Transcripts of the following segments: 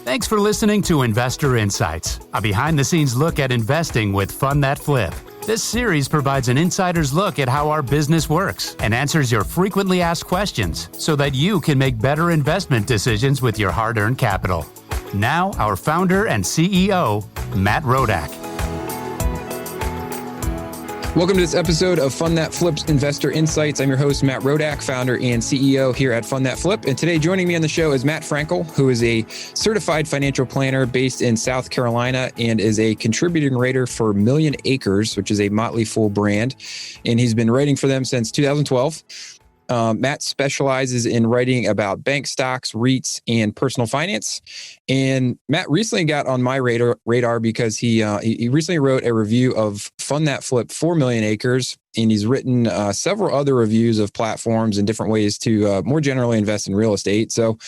Thanks for listening to Investor Insights, a behind-the-scenes look at investing with Fund That Flip. This series provides an insider's look at how our business works and answers your frequently asked questions so that you can make better investment decisions with your hard-earned capital. Now, our founder and CEO, Matt Rodak. Welcome to this episode of Fund That Flip's Investor Insights. I'm your host, Matt Rodak, founder and CEO here at Fund That Flip. And today joining me on the show is Matt Frankel, who is a certified financial planner based in South Carolina and is a contributing writer for Millionacres, which is a Motley Fool brand. And he's been writing for them since 2012. Matt specializes in writing about bank stocks, REITs, and personal finance. And Matt recently got on my radar because he recently wrote a review of Fund That Flip for Millionacres, and he's written several other reviews of platforms and different ways to more generally invest in real estate. So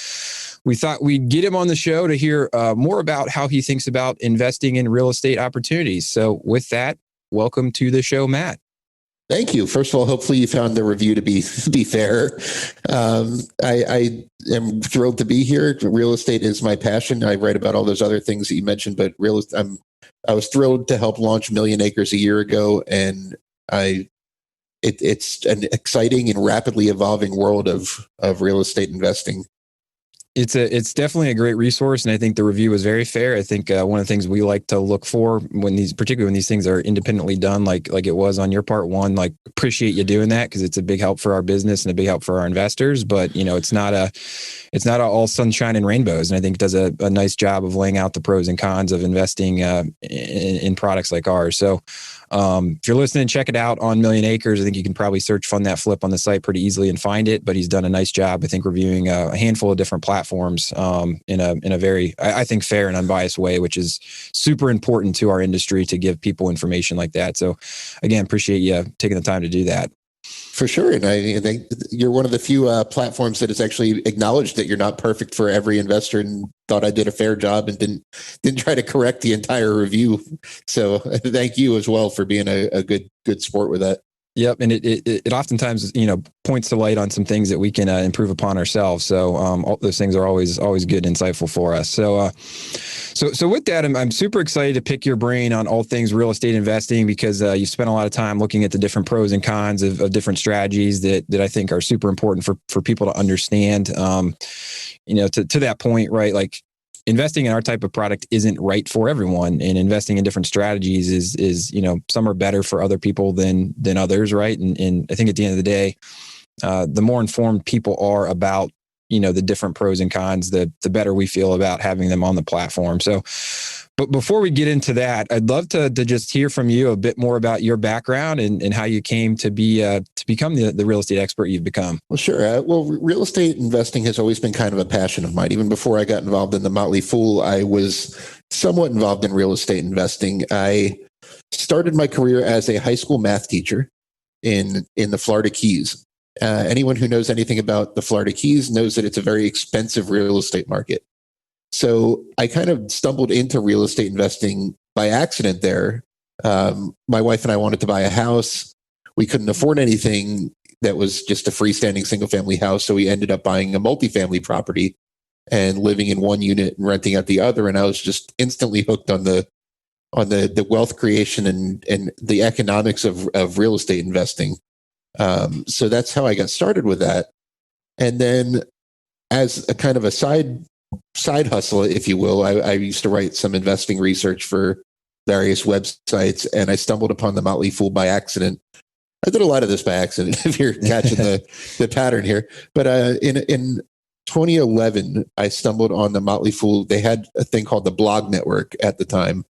we thought we'd get him on the show to hear more about how he thinks about investing in real estate opportunities. So with that, welcome to the show, Matt. Thank you. First of all, hopefully you found the review to be fair. I am thrilled to be here. Real estate is my passion. I write about all those other things that you mentioned, but I was thrilled to help launch Millionacres a year ago, and it's an exciting and rapidly evolving world of real estate investing. It's definitely a great resource, and I think the review was very fair. I think one of the things we like to look for particularly when these things are independently done, like it was on your part, one, like appreciate you doing that because it's a big help for our business and a big help for our investors. But it's not all sunshine and rainbows, and I think it does a nice job of laying out the pros and cons of investing in products like ours. So if you're listening, check it out on Millionacres. I think you can probably search Fund That Flip on the site pretty easily and find it, but he's done a nice job, I think, reviewing a handful of different platforms in a very, I think, fair and unbiased way, which is super important to our industry to give people information like that. So again, appreciate you taking the time to do that. For sure. And I think you're one of the few platforms that has actually acknowledged that you're not perfect for every investor and thought I did a fair job and didn't try to correct the entire review. So thank you as well for being a good sport with that. Yep. And it oftentimes, points to light on some things that we can improve upon ourselves. So all those things are always good, insightful for us. So with that, I'm super excited to pick your brain on all things real estate investing because you spent a lot of time looking at the different pros and cons of different strategies that I think are super important for people to understand. To that point, right? Like, investing in our type of product isn't right for everyone, and investing in different strategies is some are better for other people than others, right? And I think at the end of the day, the more informed people are about the different pros and cons, the better we feel about having them on the platform. So, but before we get into that, I'd love to just hear from you a bit more about your background and how you came to become the real estate expert you've become. Well, sure. Real estate investing has always been kind of a passion of mine. Even before I got involved in the Motley Fool, I was somewhat involved in real estate investing. I started my career as a high school math teacher in the Florida Keys. Anyone who knows anything about the Florida Keys knows that it's a very expensive real estate market. So I kind of stumbled into real estate investing by accident there. My wife and I wanted to buy a house. We couldn't afford anything that was just a freestanding single family house. So we ended up buying a multifamily property and living in one unit and renting out the other. And I was just instantly hooked on the wealth creation and the economics of real estate investing. So that's how I got started with that. And then as a kind of a side hustle, if you will, I used to write some investing research for various websites, and I stumbled upon the Motley Fool by accident. I did a lot of this by accident, if you're catching the pattern here. But in 2011, I stumbled on the Motley Fool. They had a thing called the Blog Network at the time,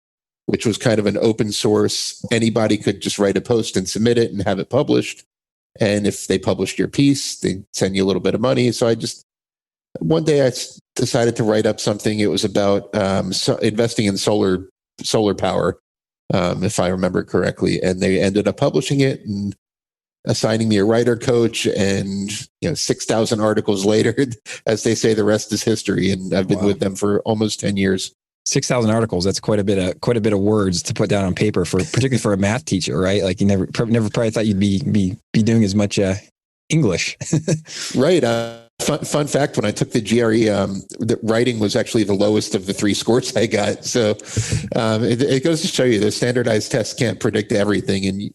which was kind of an open source. Anybody could just write a post and submit it and have it published. And if they published your piece, they'd send you a little bit of money. So one day I decided to write up something. It was about investing in solar power, if I remember correctly. And they ended up publishing it and assigning me a writer coach. And 6,000 articles later, as they say, the rest is history. And I've been with them for almost 10 years. 6,000 articles. That's quite a bit of words to put down on paper particularly for a math teacher, right? Like you never probably thought you'd be doing as much English. Right. Fun fact: when I took the GRE, the writing was actually the lowest of the 3 scores I got. So it goes to show you the standardized tests can't predict everything, and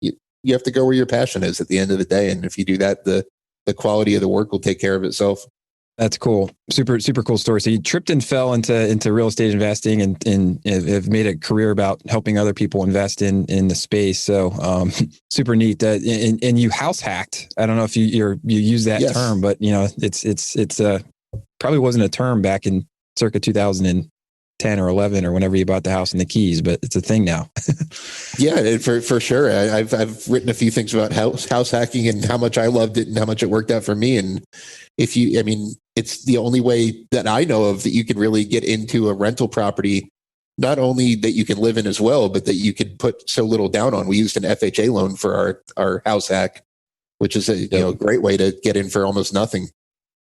you have to go where your passion is at the end of the day. And if you do that, the quality of the work will take care of itself. That's cool. Super cool story. So you tripped and fell into real estate investing and have made a career about helping other people invest in the space. So super neat. And you house hacked. I don't know if you use that Yes. term, but it's probably wasn't a term back in circa 2010 or 11 or whenever you bought the house and the keys, but it's a thing now. Yeah, for sure. I've written a few things about house hacking and how much I loved it and how much it worked out for me. And it's the only way that I know of that you can really get into a rental property, not only that you can live in as well, but that you could put so little down on. We used an FHA loan for our house hack, which is a great way to get in for almost nothing.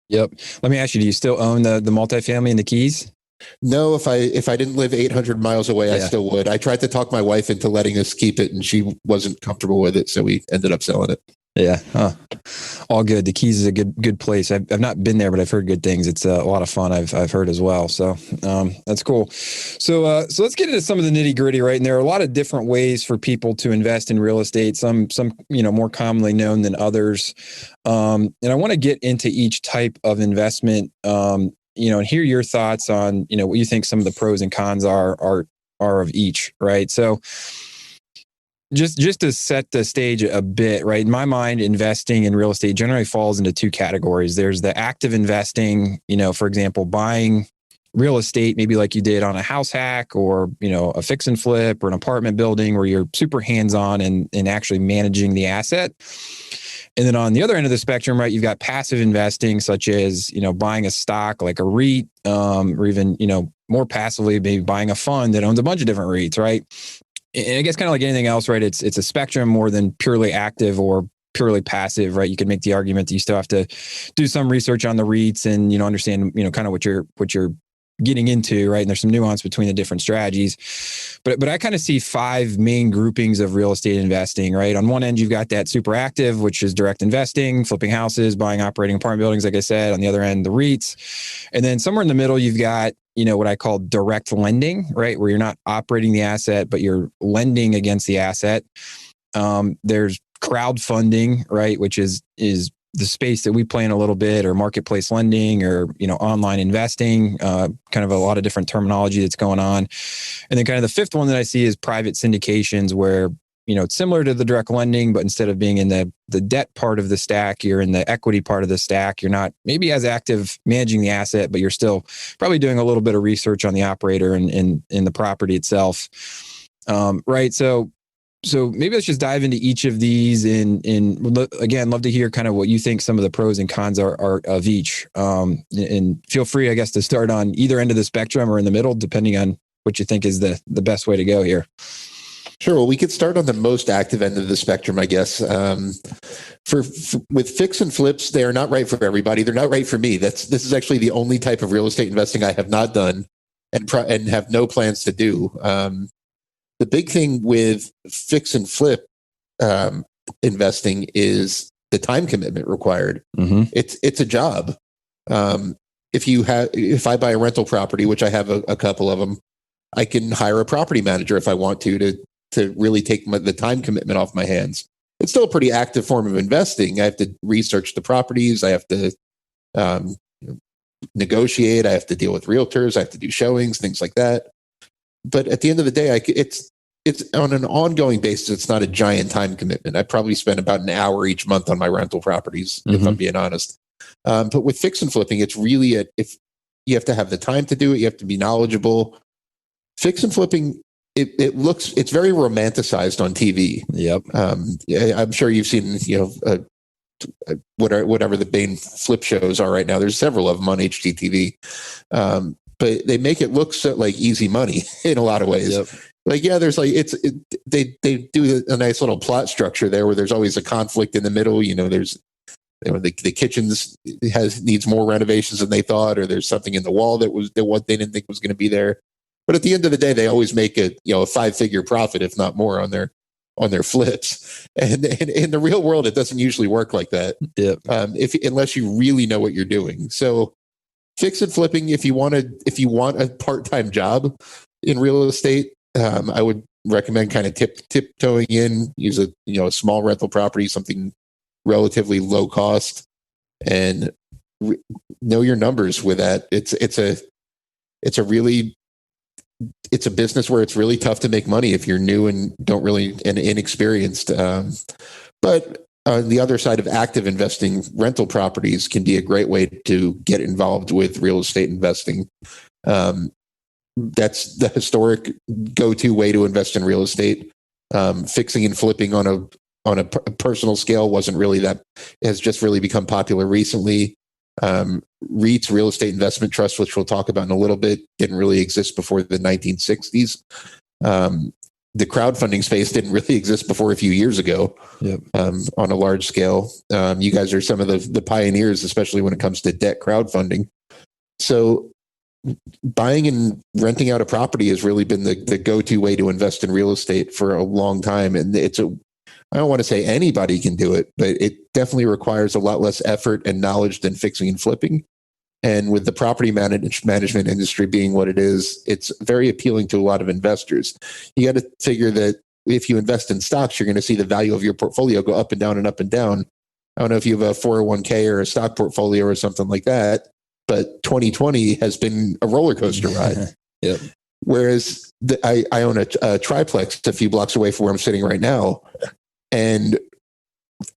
Yep. Let me ask you, do you still own the multifamily and the keys? No, if I didn't live 800 miles away, I still would. I tried to talk my wife into letting us keep it, and she wasn't comfortable with it, so we ended up selling it. Yeah. Huh. All good. The Keys is a good place. I've not been there, but I've heard good things. It's a lot of fun. I've heard as well. So that's cool. So let's get into some of the nitty gritty, right? And there are a lot of different ways for people to invest in real estate. Some more commonly known than others. And I want to get into each type of investment. And hear your thoughts on what you think some of the pros and cons are of each, right? So. Just to set the stage a bit, right? In my mind, investing in real estate generally falls into 2 categories. There's the active investing, for example, buying real estate, maybe like you did on a house hack or, a fix and flip or an apartment building where you're super hands-on and actually managing the asset. And then on the other end of the spectrum, right, you've got passive investing, such as, buying a stock like a REIT, or even, more passively, maybe buying a fund that owns a bunch of different REITs, right? And I guess kind of like anything else, right? It's a spectrum more than purely active or purely passive, right? You could make the argument that you still have to do some research on the REITs and, understand, kind of what you're getting into, right? And there's some nuance between the different strategies. But I kind of see 5 main groupings of real estate investing, right? On one end, you've got that super active, which is direct investing, flipping houses, buying operating apartment buildings, like I said. On the other end, the REITs. And then somewhere in the middle, you've got what I call direct lending, right? Where you're not operating the asset, but you're lending against the asset. There's crowdfunding, right? Which is the space that we play in a little bit, or marketplace lending, or, online investing, kind of a lot of different terminology that's going on. And then kind of the 5th one that I see is private syndications, where, it's similar to the direct lending, but instead of being in the debt part of the stack, you're in the equity part of the stack. You're not maybe as active managing the asset, but you're still probably doing a little bit of research on the operator and in the property itself. Right. So maybe let's just dive into each of these and again, love to hear kind of what you think some of the pros and cons are of each. And feel free, I guess, to start on either end of the spectrum or in the middle, depending on what you think is the best way to go here. Sure. Well, we could start on the most active end of the spectrum, I guess. With fix and flips, they are not right for everybody. They're not right for me. This is actually the only type of real estate investing I have not done and have no plans to do. The big thing with fix and flip investing is the time commitment required. Mm-hmm. It's a job. If I buy a rental property, which I have a couple of them, I can hire a property manager if I want to really take the time commitment off my hands. It's still a pretty active form of investing. I have to research the properties. I have to negotiate. I have to deal with realtors. I have to do showings, things like that. But at the end of the day, it's on an ongoing basis. It's not a giant time commitment. I probably spend about an hour each month on my rental properties, if I'm being honest. But with fix and flipping, it's really if you have to have the time to do it, you have to be knowledgeable. Fix and flipping, it's very romanticized on TV. Yep. I'm sure you've seen, whatever the main flip shows are right now. There's several of them on HGTV. But they make it look so like easy money in a lot of ways. Yep. Like, yeah, there's like, they do a nice little plot structure there where there's always a conflict in the middle. There's, the kitchens needs more renovations than they thought, or there's something in the wall that what they didn't think was going to be there. But at the end of the day, they always make a 5-figure profit, if not more, on their on their flips. And in the real world, it doesn't usually work like that. Yep. Unless you really know what you're doing. So fix and flipping, if you want a part-time job in real estate, I would recommend kind of tiptoeing in, use a small rental property, something relatively low cost, and know your numbers with that. It's a business where it's really tough to make money if you're new and inexperienced. But on the other side of active investing, rental properties can be a great way to get involved with real estate investing. That's the historic go-to way to invest in real estate. Fixing and flipping on a personal scale wasn't really has just really become popular recently. REITs, real estate investment trusts, which we'll talk about in a little bit, didn't really exist before the 1960s. The crowdfunding space didn't really exist before a few years ago. Yep. On a large scale. You guys are some of the pioneers, especially when it comes to debt crowdfunding. So buying and renting out a property has really been the go-to way to invest in real estate for a long time. And I don't want to say anybody can do it, but it definitely requires a lot less effort and knowledge than fixing and flipping. And with the property management industry being what it is, it's very appealing to a lot of investors. You got to figure that if you invest in stocks, you're going to see the value of your portfolio go up and down and up and down. I don't know if you have a 401k or a stock portfolio or something like that, but 2020 has been a roller coaster ride. Yep. Whereas I own a triplex a few blocks away from where I'm sitting right now, and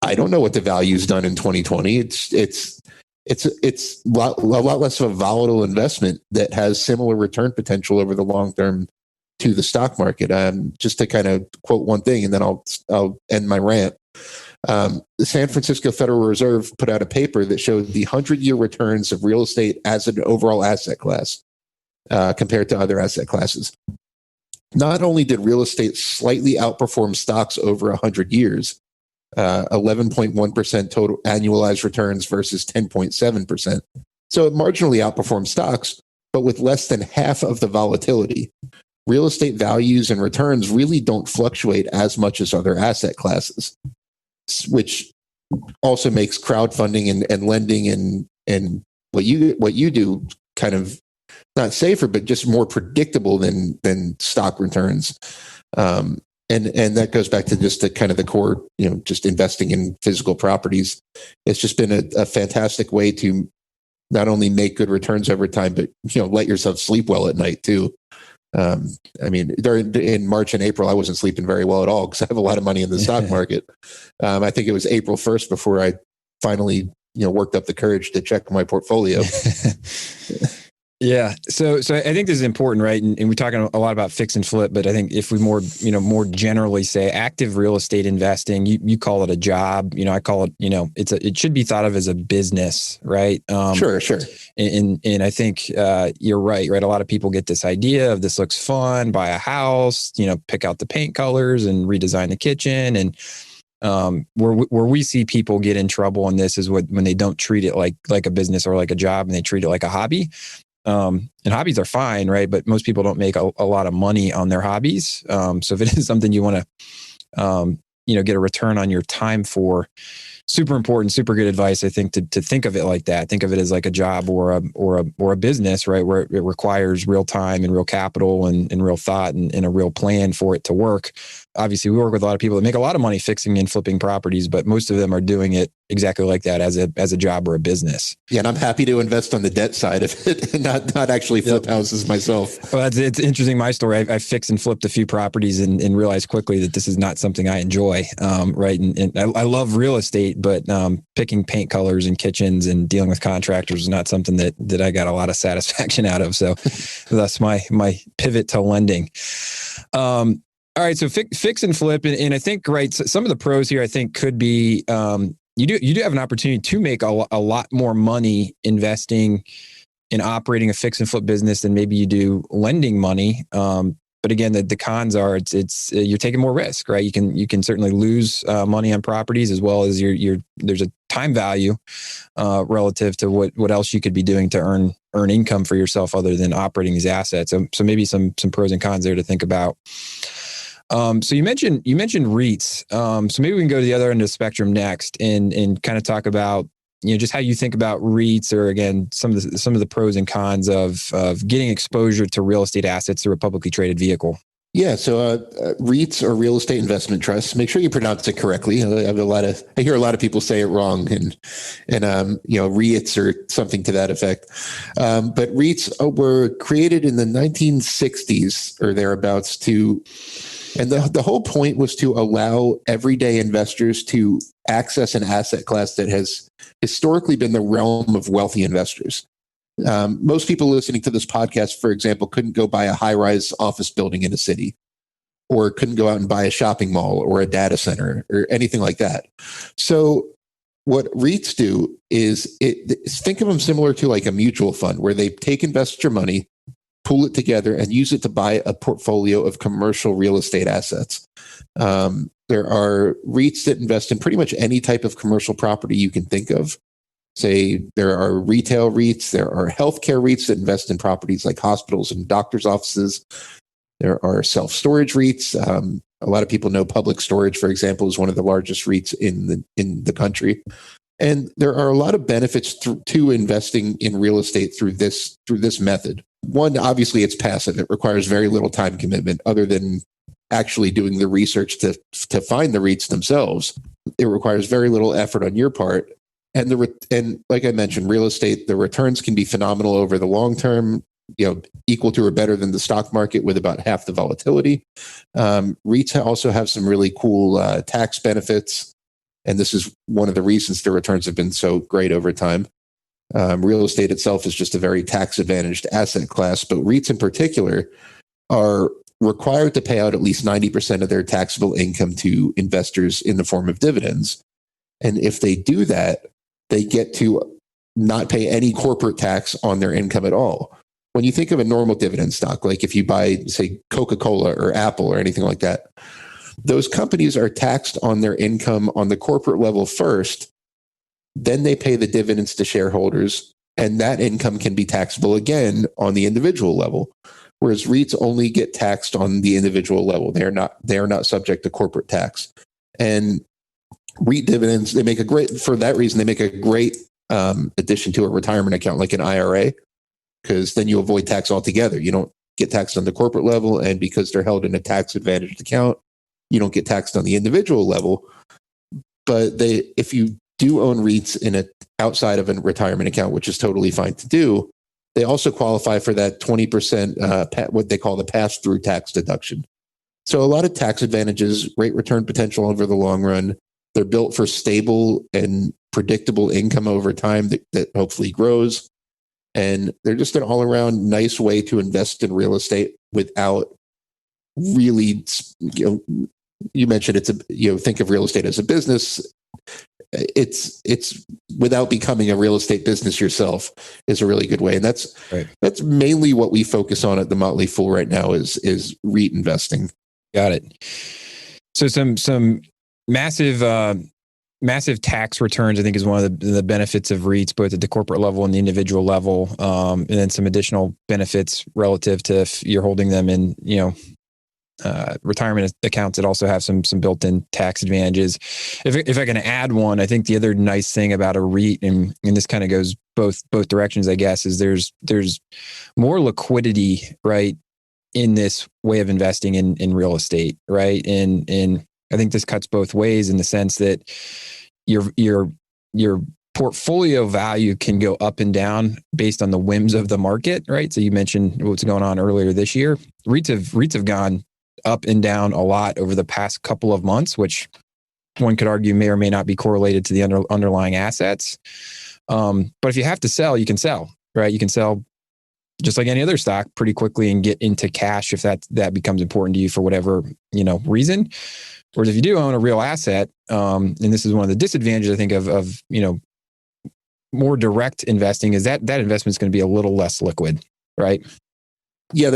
I don't know what the value's done in 2020. It's a lot less of a volatile investment that has similar return potential over the long term to the stock market. Just to kind of quote one thing, and then I'll end my rant. The San Francisco Federal Reserve put out a paper that showed the 100-year returns of real estate as an overall asset class compared to other asset classes. Not only did real estate slightly outperform stocks over 100 years, 11.1% total annualized returns versus 10.7%. So it marginally outperformed stocks, but with less than half of the volatility. Real estate values and returns really don't fluctuate as much as other asset classes, which also makes crowdfunding and lending and what you do kind of not safer, but just more predictable than stock returns. And that goes back to just the kind of the core, just investing in physical properties. It's just been a fantastic way to not only make good returns over time, but, let yourself sleep well at night too. In March and April, I wasn't sleeping very well at all because I have a lot of money in the stock market. I think it was April 1st before I finally, worked up the courage to check my portfolio. Yeah. So I think this is important, right? And we're talking a lot about fix and flip, but I think if we more generally say active real estate investing, you call it a job, I call it, it should be thought of as a business, right? Sure. And I think you're right? A lot of people get this idea of this looks fun, buy a house, pick out the paint colors and redesign the kitchen. And where we see people get in trouble on this is when they don't treat it like a business or like a job, and they treat it like a hobby. And hobbies are fine, right? But most people don't make a lot of money on their hobbies. So if it is something you want to, get a return on your time for, super important, super good advice, I think, to think of it like that. Think of it as like a job or a business, right? Where it requires real time and real capital and real thought and a real plan for it to work. Obviously, we work with a lot of people that make a lot of money fixing and flipping properties, but most of them are doing it exactly like that as a job or a business. Yeah, and I'm happy to invest on the debt side of it and not actually flip houses myself. Well, it's interesting. My story, I fixed and flipped a few properties and realized quickly that this is not something I enjoy, right? And I love real estate, but picking paint colors in kitchens and dealing with contractors is not something that I got a lot of satisfaction out of. So that's my pivot to lending. All right, so fix and flip, and I think, right, some of the pros here I think could be you do have an opportunity to make a lot more money investing in operating a fix and flip business than maybe you do lending money. But again, the cons are it's you're taking more risk, right? You can certainly lose money on properties, as well as there's a time value relative to what else you could be doing to earn income for yourself other than operating these assets. So maybe some pros and cons there to think about. So you mentioned REITs. So maybe we can go to the other end of the spectrum next and kind of talk about, just how you think about REITs, or again, some of the pros and cons of getting exposure to real estate assets through a publicly traded vehicle. Yeah, so REITs or real estate investment trusts. Make sure you pronounce it correctly. I hear a lot of people say it wrong, and REITs or something to that effect. But REITs were created in the 1960s or thereabouts and the whole point was to allow everyday investors to access an asset class that has historically been the realm of wealthy investors. Most people listening to this podcast, for example, couldn't go buy a high-rise office building in a city, or couldn't go out and buy a shopping mall or a data center or anything like that. So what REITs do is think of them similar to like a mutual fund, where they take investor money, pool it together, and use it to buy a portfolio of commercial real estate assets. There are REITs that invest in pretty much any type of commercial property you can think of. Say there are retail REITs, there are healthcare REITs that invest in properties like hospitals and doctors' offices. There are self-storage REITs. A lot of people know Public Storage, for example, is one of the largest REITs in the country. And there are a lot of benefits to investing in real estate through this method. One, obviously, it's passive. It requires very little time commitment other than actually doing the research to find the REITs themselves. It requires very little effort on your part. And like I mentioned, real estate, the returns can be phenomenal over the long term, equal to or better than the stock market with about half the volatility. REITs also have some really cool tax benefits. And this is one of the reasons the returns have been so great over time. Real estate itself is just a very tax advantaged asset class, but REITs in particular are required to pay out at least 90% of their taxable income to investors in the form of dividends. And if they do that, they get to not pay any corporate tax on their income at all. When you think of a normal dividend stock, like if you buy, say, Coca-Cola or Apple or anything like that, those companies are taxed on their income on the corporate level first. Then they pay the dividends to shareholders, and that income can be taxable again on the individual level. Whereas REITs only get taxed on the individual level. They are not subject to corporate tax. And REIT dividends, for that reason, they make a great addition to a retirement account like an IRA, because then you avoid tax altogether. You don't get taxed on the corporate level, and because they're held in a tax advantaged account, you don't get taxed on the individual level. But if you do own REITs outside of a retirement account, which is totally fine to do, they also qualify for that 20%, what they call the pass-through tax deduction. So a lot of tax advantages, great return potential over the long run. They're built for stable and predictable income over time that hopefully grows. And they're just an all-around nice way to invest in real estate without really, you mentioned think of real estate as a business. It's without becoming a real estate business yourself is a really good way. And that's mainly what we focus on at the Motley Fool right now is REIT investing. Got it. So some massive tax returns, I think, is one of the benefits of REITs, both at the corporate level and the individual level. And then some additional benefits relative to if you're holding them in, retirement accounts that also have some built-in tax advantages. If I can add one, I think the other nice thing about a REIT, and this kind of goes both directions, I guess, is there's more liquidity, right, in this way of investing in real estate, right? And I think this cuts both ways in the sense that your portfolio value can go up and down based on the whims of the market, right? So you mentioned what's going on earlier this year. REITs have gone up and down a lot over the past couple of months, which one could argue may or may not be correlated to the underlying assets. But if you have to sell, you can sell, right? You can sell just like any other stock pretty quickly and get into cash if that becomes important to you for whatever, reason. Whereas if you do own a real asset, and this is one of the disadvantages, I think, of more direct investing, is that investment is going to be a little less liquid, right? Yeah,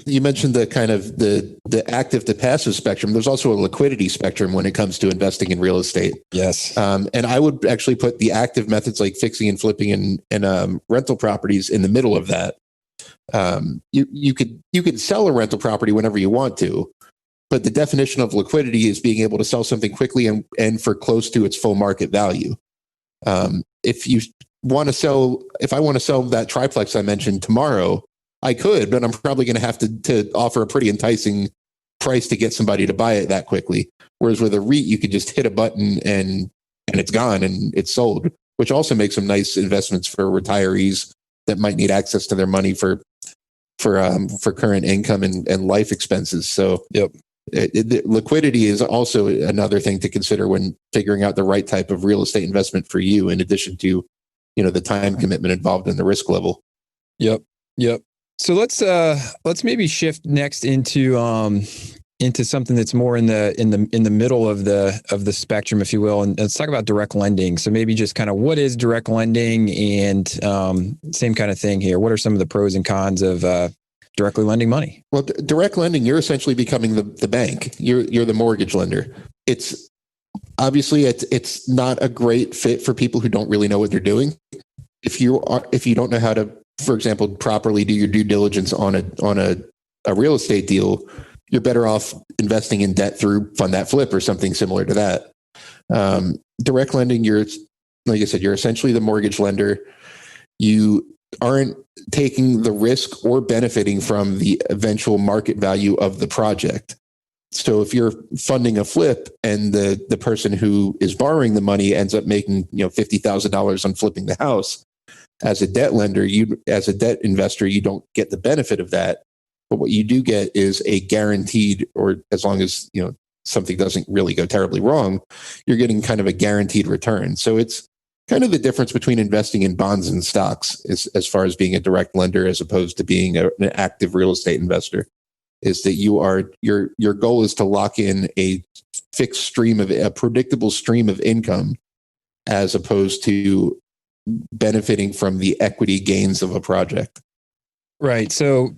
you mentioned the kind of the active to passive spectrum. There's also a liquidity spectrum when it comes to investing in real estate. Yes. And I would actually put the active methods like fixing and flipping and rental properties in the middle of that. You could sell a rental property whenever you want to, But the definition of liquidity is being able to sell something quickly and for close to its full market value. If I want to sell that triplex I mentioned tomorrow, I could, but I'm probably going to have to offer a pretty enticing price to get somebody to buy it that quickly. Whereas with a REIT, you could just hit a button and it's gone and it's sold, which also makes some nice investments for retirees that might need access to their money for current income and life expenses. So yep. Liquidity is also another thing to consider when figuring out the right type of real estate investment for you, in addition to, the time commitment involved in the risk level. Yep. So let's maybe shift next into something that's more in the middle of the spectrum, if you will, and let's talk about direct lending. So maybe just kind of what is direct lending, and same kind of thing here. What are some of the pros and cons of directly lending money? Well, direct lending, you're essentially becoming the bank. You're the mortgage lender. It's obviously it's not a great fit for people who don't really know what they're doing. If you don't know how to, for example, properly do your due diligence on a real estate deal, you're better off investing in debt through fund that flip or something similar to that. Direct lending, like I said, you're essentially the mortgage lender. You aren't taking the risk or benefiting from the eventual market value of the project. So if you're funding a flip and the person who is borrowing the money ends up making $50,000 on flipping the house, as a debt lender, as a debt investor, you don't get the benefit of that. But what you do get is a guaranteed, or as long as something doesn't really go terribly wrong, you're getting kind of a guaranteed return. So it's kind of the difference between investing in bonds and stocks as far as being a direct lender as opposed to being an active real estate investor, is that your goal is to lock in a fixed stream of a predictable stream of income, as opposed to benefiting from the equity gains of a project. Right. So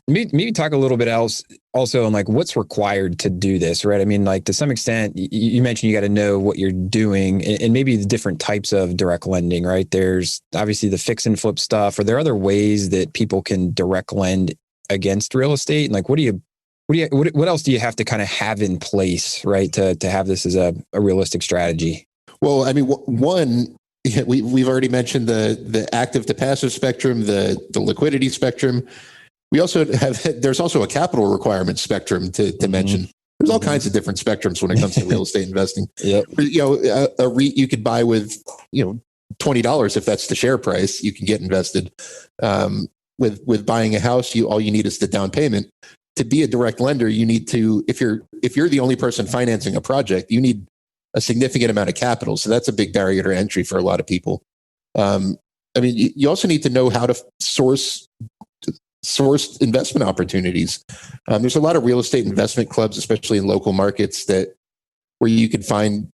maybe talk a little bit else also on like what's required to do this, right? I mean, like to some extent, you mentioned you got to know what you're doing, and maybe the different types of direct lending, right? There's obviously the fix and flip stuff. Are there other ways that people can direct lend against real estate? And like, what else do you have to kind of have in place, right, to have this as a realistic strategy? Well, I mean, one, we've already mentioned the active to passive spectrum, the liquidity spectrum. We also there's also a capital requirement spectrum to mention. There's all kinds of different spectrums when it comes to real estate investing. Yep. A REIT you could buy with $20 if that's the share price. You can get invested. With buying a house, all you need is the down payment. To be a direct lender, you need to, if you're the only person financing a project, you need a significant amount of capital. So that's a big barrier to entry for a lot of people. I mean, you also need to know how to source investment opportunities. There's a lot of real estate investment clubs, especially in local markets, where you can find,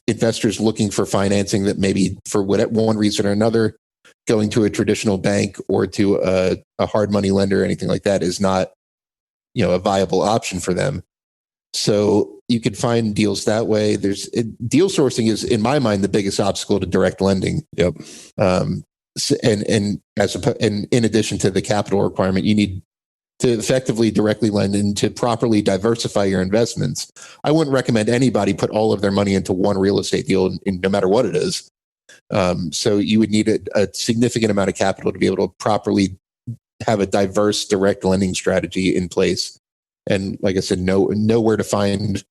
investors looking for financing that maybe for one reason or another, going to a traditional bank or to a hard money lender or anything like that is not, a viable option for them. So you could find deals that way. Deal sourcing is, in my mind, the biggest obstacle to direct lending. Yep. And in addition to the capital requirement, you need to effectively directly lend and to properly diversify your investments. I wouldn't recommend anybody put all of their money into one real estate deal, no matter what it is. So you would need a significant amount of capital to be able to properly have a diverse direct lending strategy in place. And like I said, know where to find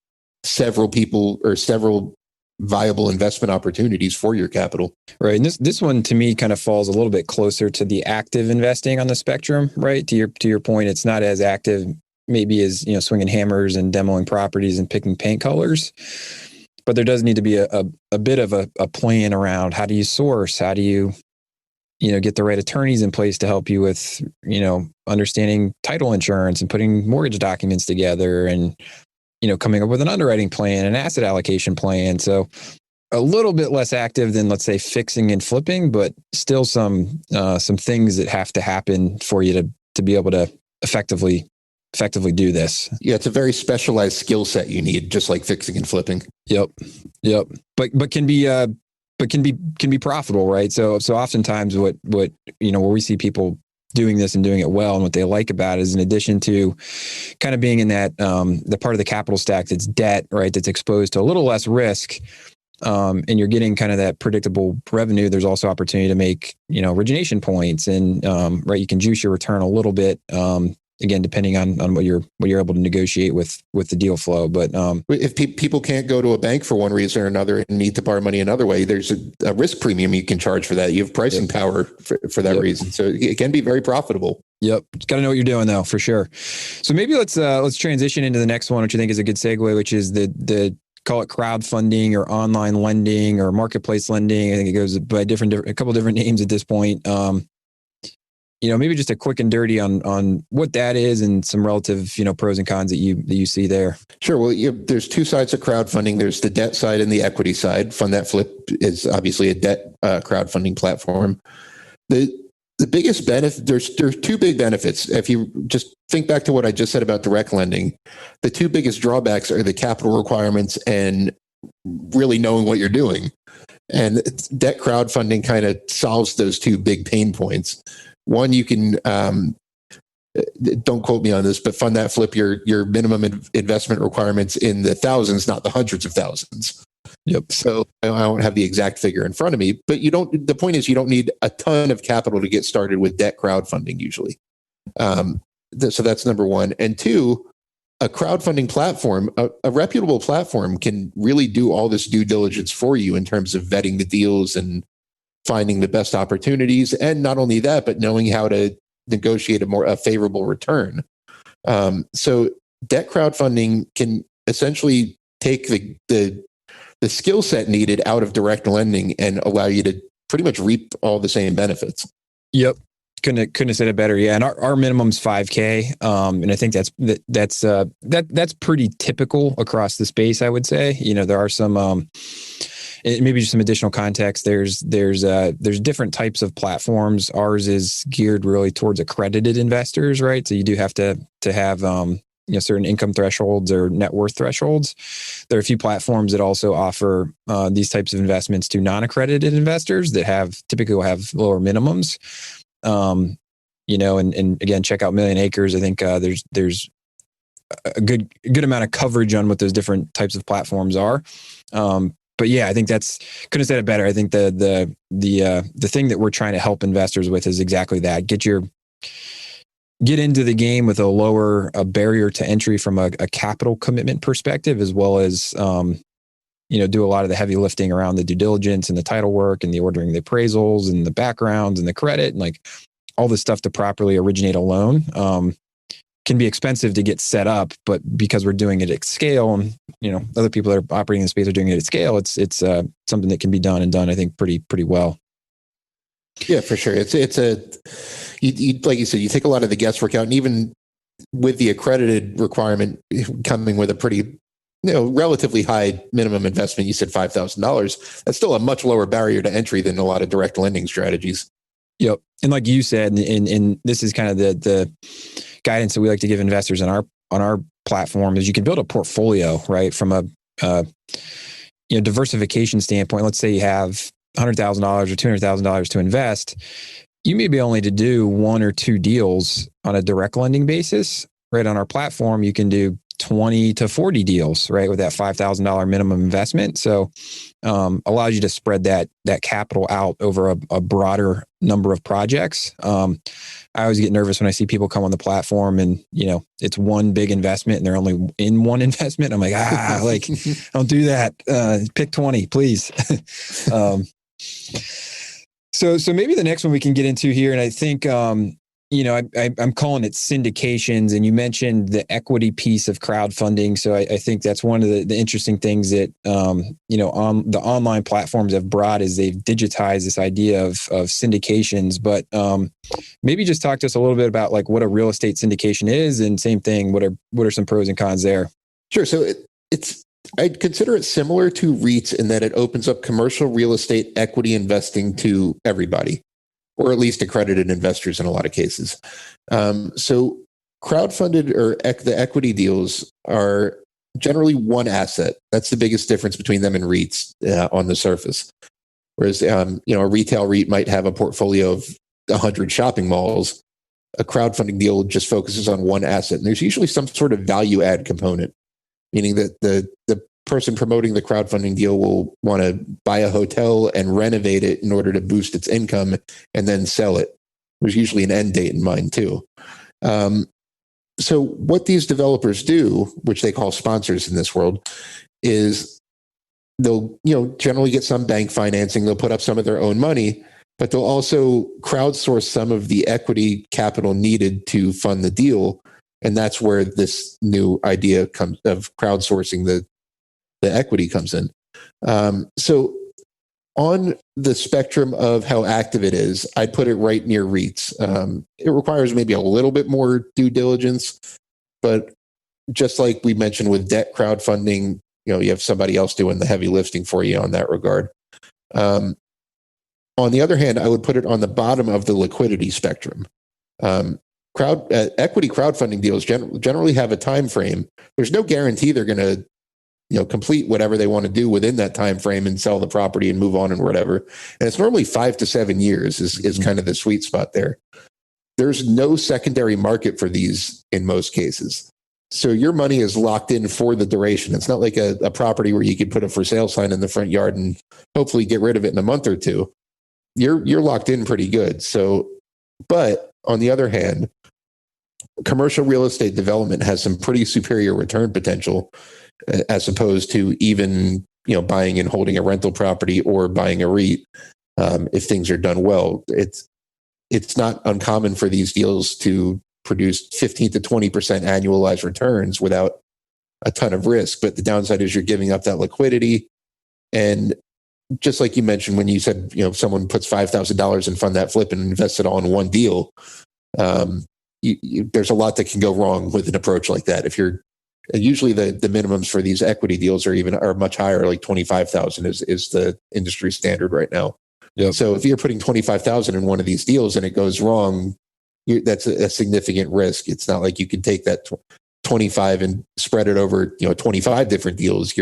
several people or several viable investment opportunities for your capital. Right. And this one to me kind of falls a little bit closer to the active investing on the spectrum, right? To your point, it's not as active maybe as, swinging hammers and demoing properties and picking paint colors. But there does need to be a bit of a plan around how do you source, how do you get the right attorneys in place to help you with, understanding title insurance and putting mortgage documents together and, coming up with an underwriting plan, an asset allocation plan. So a little bit less active than, let's say, fixing and flipping, but still some things that have to happen for you to be able to effectively do this. Yeah, it's a very specialized skill set you need, just like fixing and flipping. Yep. But can be profitable, right? So oftentimes what where we see people doing this and doing it well. And what they like about it is, in addition to kind of being in that, the part of the capital stack that's debt, right, that's exposed to a little less risk, and you're getting kind of that predictable revenue, there's also opportunity to make, origination points, and right, you can juice your return a little bit. Again, depending on what you're able to negotiate with the deal flow. But if people can't go to a bank for one reason or another and need to borrow money another way, there's a risk premium you can charge for that. You have pricing power for that reason. So it can be very profitable. Yep. Got to know what you're doing though, for sure. So maybe let's transition into the next one, which I think is a good segue, which is the call it crowdfunding or online lending or marketplace lending. I think it goes by a couple different names at this point. Maybe just a quick and dirty on what that is and some relative, pros and cons that you see there. Sure. Well, there's two sides of crowdfunding. There's the debt side and the equity side. Fund That Flip is obviously a debt crowdfunding platform. The biggest benefit, there's two big benefits. If you just think back to what I just said about direct lending, the two biggest drawbacks are the capital requirements and really knowing what you're doing. And debt crowdfunding kind of solves those two big pain points. One, you can, don't quote me on this, but Fund That Flip your minimum investment requirements in the thousands, not the hundreds of thousands. Yep. So I don't have the exact figure in front of me, but the point is you don't need a ton of capital to get started with debt crowdfunding usually. So that's number one. And two, a crowdfunding platform, a reputable platform can really do all this due diligence for you in terms of vetting the deals and finding the best opportunities. And not only that, but knowing how to negotiate a favorable return. So debt crowdfunding can essentially take the skill set needed out of direct lending and allow you to pretty much reap all the same benefits. Yep. Couldn't have said it better. Yeah. And our minimum's 5K. And I think that's pretty typical across the space, I would say. There are some, maybe just some additional context. There's different types of platforms. Ours is geared really towards accredited investors, right? So you do have to have, certain income thresholds or net worth thresholds. There are a few platforms that also offer these types of investments to non-accredited investors that typically will have lower minimums. And again, check out Millionacres. I think there's a good amount of coverage on what those different types of platforms are. But yeah, I think couldn't have said it better. I think the thing that we're trying to help investors with is exactly that. Get into the game with a lower barrier to entry from a capital commitment perspective, as well as, do a lot of the heavy lifting around the due diligence and the title work and the ordering the appraisals and the backgrounds and the credit and like all the stuff to properly originate a loan. Can be expensive to get set up, but because we're doing it at scale and, other people that are operating in the space are doing it at scale, it's something that can be done, I think pretty well. Yeah, for sure. It's you like you said, you take a lot of the guesswork out, and even with the accredited requirement coming with a pretty, relatively high minimum investment, you said $5,000. That's still a much lower barrier to entry than a lot of direct lending strategies. Yep. And like you said, and this is kind of the guidance that we like to give investors on our platform is you can build a portfolio, right? From a diversification standpoint. Let's say you have $100,000 or $200,000 to invest. You may be only to do one or two deals on a direct lending basis, right? On our platform, you can do 20 to 40 deals, right? With that $5,000 minimum investment. So, allows you to spread that capital out over a broader number of projects. I always get nervous when I see people come on the platform and, it's one big investment and they're only in one investment. I'm like, don't do that. Pick 20, please. So maybe the next one we can get into here. And I think, I'm calling it syndications, and you mentioned the equity piece of crowdfunding. So I think that's one of the interesting things that, on the online platforms have brought is they've digitized this idea of syndications, but maybe just talk to us a little bit about like what a real estate syndication is, and same thing, what are some pros and cons there? Sure. So I'd consider it similar to REITs in that it opens up commercial real estate equity investing to everybody, or at least accredited investors in a lot of cases. So crowdfunded or the equity deals are generally one asset. That's the biggest difference between them and REITs on the surface. Whereas, a retail REIT might have a portfolio of 100 shopping malls. a crowdfunding deal just focuses on one asset. And there's usually some sort of value add component, meaning that the person promoting the crowdfunding deal will want to buy a hotel and renovate it in order to boost its income and then sell it. There's usually an end date in mind too. So what these developers do, which they call sponsors in this world, is they'll, generally get some bank financing. They'll put up some of their own money, but they'll also crowdsource some of the equity capital needed to fund the deal. And that's where this new idea comes of crowdsourcing the equity comes in. So on the spectrum of how active it is, I'd put it right near REITs. It requires maybe a little bit more due diligence, but just like we mentioned with debt crowdfunding, you have somebody else doing the heavy lifting for you on that regard. On the other hand, I would put it on the bottom of the liquidity spectrum. Equity crowdfunding deals generally have a time frame. There's no guarantee they're going to complete whatever they want to do within that time frame and sell the property and move on and whatever. And it's normally 5 to 7 years is kind of the sweet spot there. There's no secondary market for these in most cases. So your money is locked in for the duration. It's not like a property where you could put a for sale sign in the front yard and hopefully get rid of it in a month or two. You're locked in pretty good. So, but on the other hand, commercial real estate development has some pretty superior return potential as opposed to even, buying and holding a rental property or buying a REIT. If things are done well, it's not uncommon for these deals to produce 15 to 20% annualized returns without a ton of risk. But the downside is you're giving up that liquidity. And just like you mentioned, when you said, someone puts $5,000 and fund that flip and invest it all in one deal, there's a lot that can go wrong with an approach like that. If you're usually the minimums for these equity deals are much higher, like 25,000 is the industry standard right now. Yep. So if you're putting 25,000 in one of these deals and it goes wrong, that's a significant risk. It's not like you can take that 25 and spread it over 25 different deals.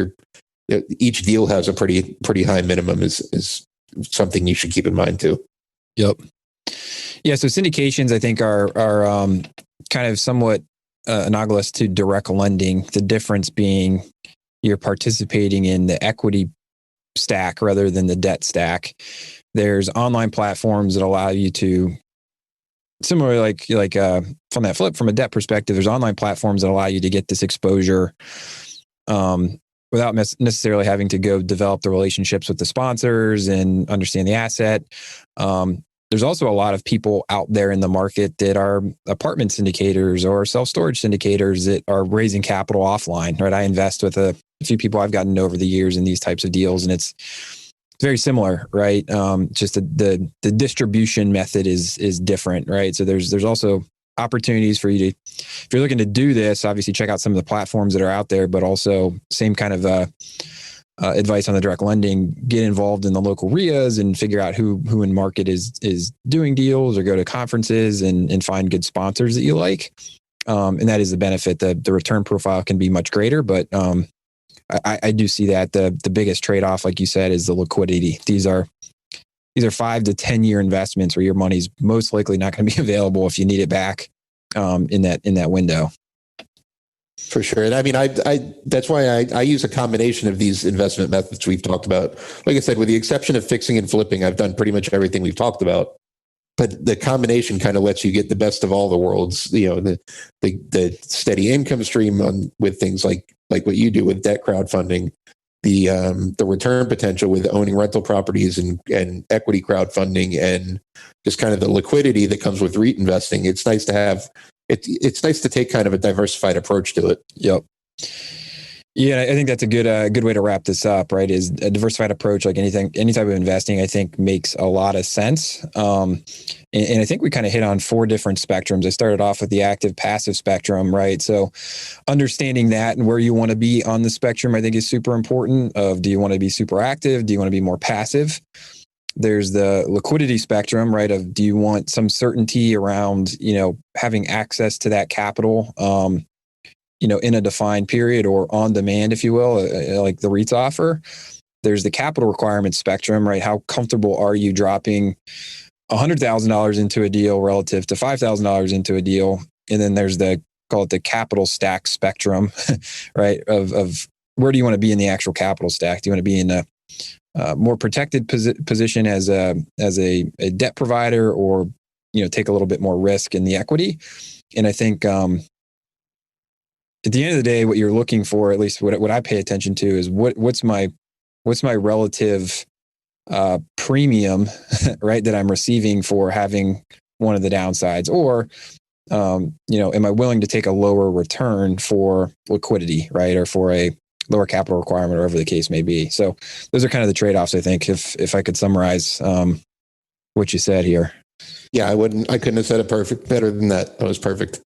Each deal has a pretty high minimum is something you should keep in mind too. Yep. Yeah. So syndications, I think, are kind of somewhat analogous to direct lending. The difference being you're participating in the equity stack rather than the debt stack. There's online platforms that allow you to, similarly like from that flip, from a debt perspective, there's online platforms that allow you to get this exposure without necessarily having to go develop the relationships with the sponsors and understand the asset. There's also a lot of people out there in the market that are apartment syndicators or self-storage syndicators that are raising capital offline, right? I invest with a few people I've gotten over the years in these types of deals, and it's very similar, right? Just the distribution method is different, right? So there's also opportunities for you to, if you're looking to do this, obviously check out some of the platforms that are out there, but also same kind of advice on the direct lending, get involved in the local RIAs and figure out who in market is doing deals, or go to conferences and find good sponsors that you like. And that is the benefit. The return profile can be much greater, but I do see that the biggest trade-off, like you said, is the liquidity. These are 5 to 10 year investments where your money's most likely not going to be available if you need it back in that window. For sure. And I mean, I that's why I use a combination of these investment methods we've talked about. Like I said, with the exception of fixing and flipping, I've done pretty much everything we've talked about. But the combination kind of lets you get the best of all the worlds. The steady income stream with things like what you do with debt crowdfunding, the return potential with owning rental properties and equity crowdfunding, and just kind of the liquidity that comes with REIT investing. It's nice to have. It's nice to take kind of a diversified approach to it. Yep. Yeah, I think that's a good way to wrap this up, right? Is a diversified approach, like any type of investing, I think makes a lot of sense. And I think we kind of hit on 4 different spectrums. I started off with the active passive spectrum, right? So understanding that and where you want to be on the spectrum, I think is super important. Do you want to be super active? Do you want to be more passive? There's the liquidity spectrum, right? Of do you want some certainty around, having access to that capital, in a defined period or on demand, if you will, like the REITs offer. There's the capital requirement spectrum, right? How comfortable are you dropping $100,000 into a deal relative to $5,000 into a deal. And then there's call it the capital stack spectrum, right? Of where do you want to be in the actual capital stack? Do you want to be in a more protected position as a debt provider, or, take a little bit more risk in the equity? And I think, at the end of the day, what you're looking for, at least what I pay attention to, is what's my relative premium, right, that I'm receiving for having one of the downsides, or am I willing to take a lower return for liquidity, right, or for a lower capital requirement, or whatever the case may be. So those are kind of the trade-offs, I think, if I could summarize what you said here. Yeah, I couldn't have said it better than that. That was perfect.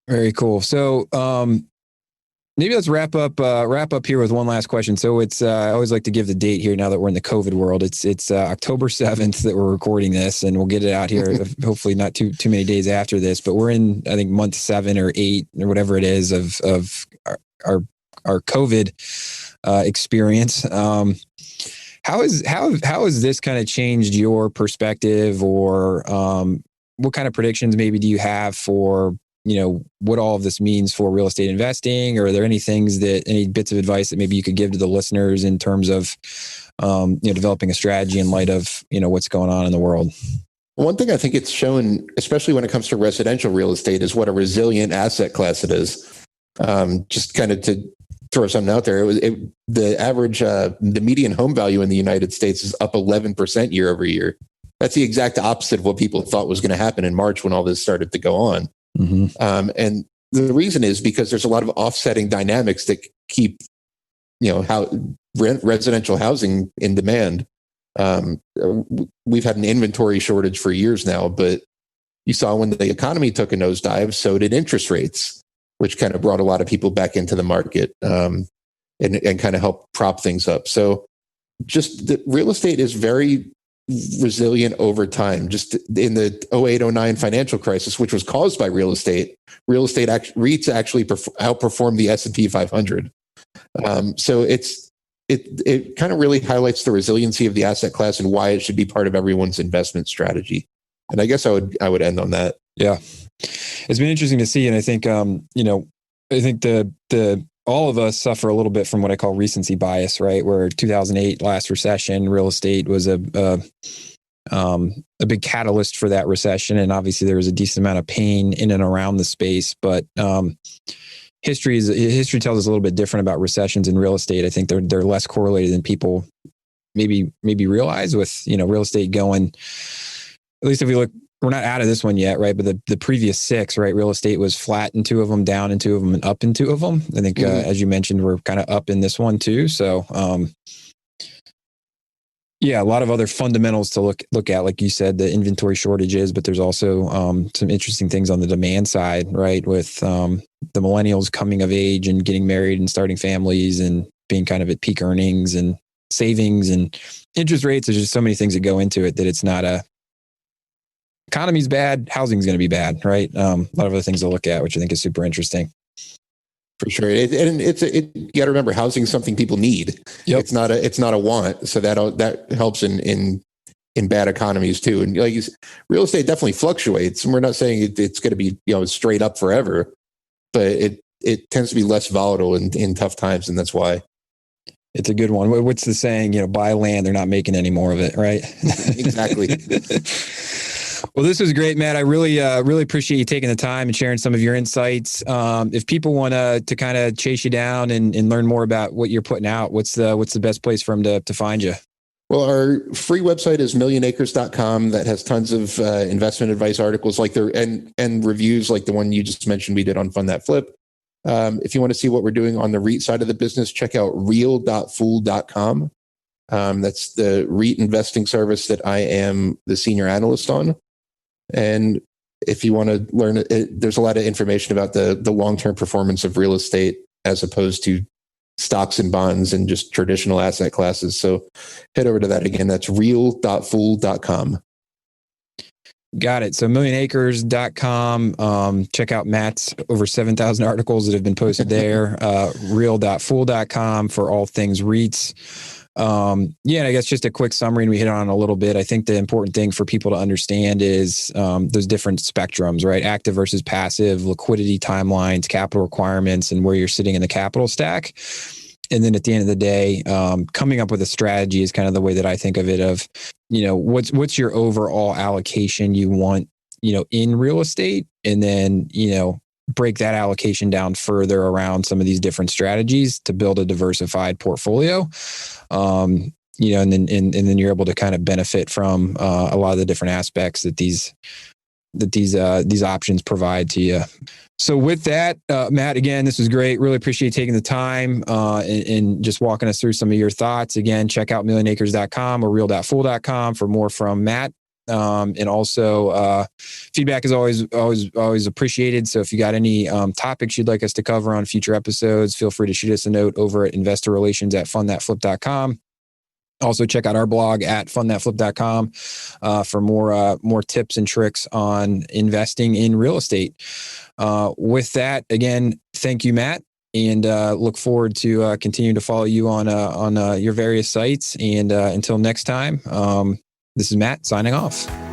Very cool. So maybe let's wrap up here with one last question. So it's I always like to give the date here now that we're in the COVID world. It's October 7th that we're recording this, and we'll get it out here hopefully not too many days after this. But we're in, I think, month 7 or 8 or whatever it is of our COVID experience. How has this kind of changed your perspective, or what kind of predictions maybe do you have for what all of this means for real estate investing? Or are there any bits of advice that maybe you could give to the listeners in terms of developing a strategy in light of what's going on in the world? One thing I think it's shown, especially when it comes to residential real estate, is what a resilient asset class it is. Just kind of to throw something out there, the average, the median home value in the United States is up 11% year over year. That's the exact opposite of what people thought was going to happen in March when all this started to go on. Mm-hmm. And the reason is because there's a lot of offsetting dynamics that keep, residential housing in demand. We've had an inventory shortage for years now, but you saw when the economy took a nosedive, so did interest rates, which kind of brought a lot of people back into the market and kind of helped prop things up. So just the real estate is very resilient over time. Just in the 08-09 financial crisis, which was caused by real estate REITs actually outperformed the S&P 500. So it kind of really highlights the resiliency of the asset class and why it should be part of everyone's investment strategy. And I guess I would end on that. Yeah. It's been interesting to see. And I think, I think the all of us suffer a little bit from what I call recency bias, right? Where 2008 last recession, real estate was a big catalyst for that recession. And obviously there was a decent amount of pain in and around the space, but, history tells us a little bit different about recessions in real estate. I think they're less correlated than people maybe realize, with, real estate going, at least if we look, we're not out of this one yet, right? But the previous 6, right? Real estate was flat in 2 of them, down in 2 of them, and up in 2 of them. I think, as you mentioned, we're kind of up in this one too. So, a lot of other fundamentals to look at, like you said, the inventory shortages, but there's also some interesting things on the demand side, right? With the millennials coming of age and getting married and starting families and being kind of at peak earnings and savings and interest rates. There's just so many things that go into it that it's not economy's bad, housing's going to be bad, right? A lot of other things to look at, which I think is super interesting. For sure. You got to remember, housing is something people need. Yep. It's not a want. So that helps in bad economies too. And real estate definitely fluctuates. And we're not saying it's going to be, straight up forever, but it tends to be less volatile in tough times. And that's why. It's a good one. What's the saying? Buy land, they're not making any more of it, right? Exactly. Well, this was great, Matt. I really appreciate you taking the time and sharing some of your insights. If people want to kind of chase you down and learn more about what you're putting out, what's the best place for them to find you? Well, our free website is millionacres.com. That has tons of investment advice articles and reviews like the one you just mentioned we did on Fund That Flip. If you want to see what we're doing on the REIT side of the business, check out real.fool.com. That's the Reit Investing service that I am the senior analyst on. And if you want to learn, there's a lot of information about the long-term performance of real estate as opposed to stocks and bonds and just traditional asset classes. So head over to that again. That's real.fool.com. Got it. So millionacres.com. Check out Matt's over 7,000 articles that have been posted there. Real.fool.com for all things REITs. Yeah, and I guess just a quick summary, and we hit on a little bit. I think the important thing for people to understand is those different spectrums, right? Active versus passive, liquidity timelines, capital requirements, and where you're sitting in the capital stack. And then at the end of the day, coming up with a strategy is kind of the way that I think of it of, what's your overall allocation you want, in real estate, and then, break that allocation down further around some of these different strategies to build a diversified portfolio. And then you're able to kind of benefit from a lot of the different aspects that these options provide to you. So with that, Matt, again, this was great. Really appreciate taking the time and just walking us through some of your thoughts. Again, check out millionacres.com or real.fool.com for more from Matt. And also, feedback is always appreciated. So if you got any topics you'd like us to cover on future episodes, feel free to shoot us a note over at investorrelations@fundthatflip.com. Also check out our blog at fundthatflip.com for more tips and tricks on investing in real estate. With that, again, thank you, Matt, and look forward to continuing to follow you on your various sites. And until next time, this is Matt signing off.